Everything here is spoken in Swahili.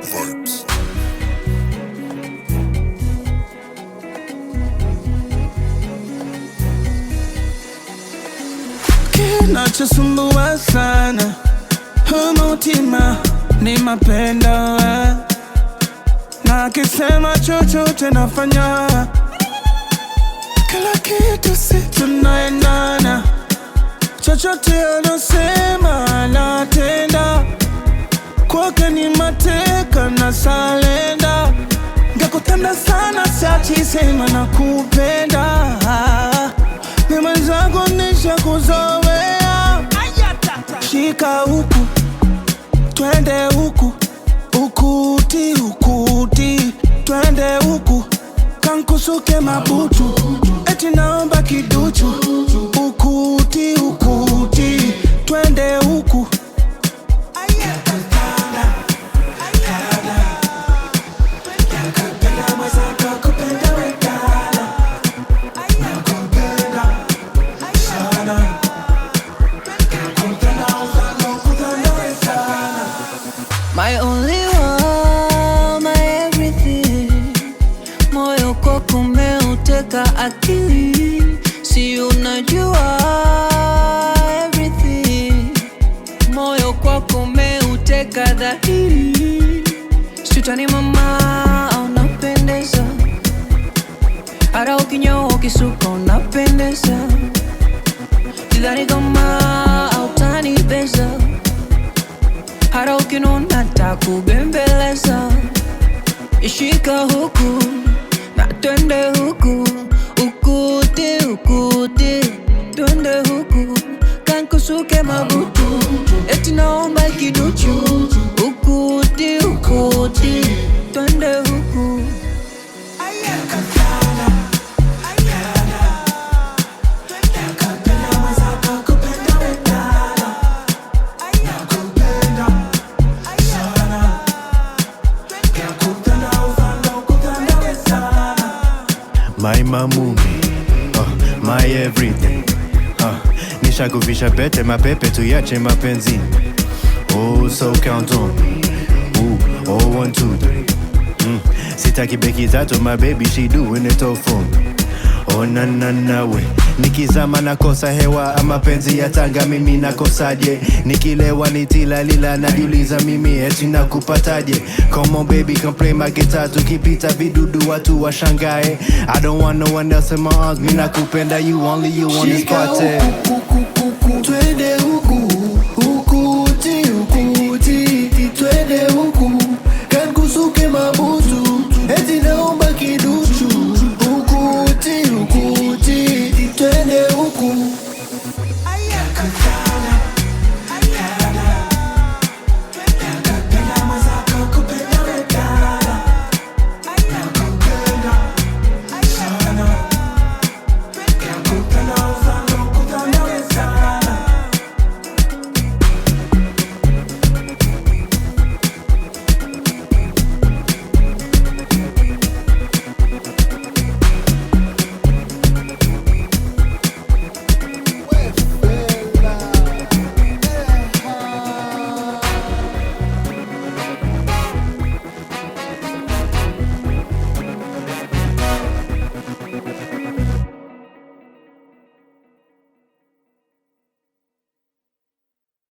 Vibes. Kinachosumbua sana umutima ni mapendo, na kisema chochote nafanya, kila kitu si tunaendana, chochote anasema natenda, kwake ni mateka na salenda. Ngekutenda sana siachi sema nakupenda, ni mwenzangu nisha kuzoea. Shika huku, twende huku, ukuti ukuti, twende huku, kankusuke mabutu, eti naomba kiduchu, ukuti ukuti, twende huku. My only one, my everything. Moyo kwako umeuteka akili, si unajua everything. Moyo kwako umeuteka dhahiri, sitani mama, unapendeza, hata ukinyoa ukisuka unapendeza, sidhani kama utanibeza, hata ukinuna takubembeleza. Ishika huku na twende huku, ukuti ukuti, twende huku, kankusuke mabutu, eti naomba kiduchu, ukuti ukuti, twende huku. My mamumi, my everything, nishakuvisha pete mapepe tuyache mapenzi. Oh, so count on me. Ooh, oh, 1, 2, 3. Sitaki beki tatu, my baby she doing it all for me. Oh na na na we, nikizama nakosa hewa, ama penzi ya Tanga mimi nakosaje? Nikilewa nitilalila najiuliza mimi eti nakupataje? Come on baby, come play my guitar, tukipita vidudu watu washangae. I don't want no one else in my arms, mimi nakupenda you, only you on this party. Twende huku, ukuti ukuti, twende huku, kankusuke mabutu, eti naomba kiduchu, ukuti ukuti, twende huku.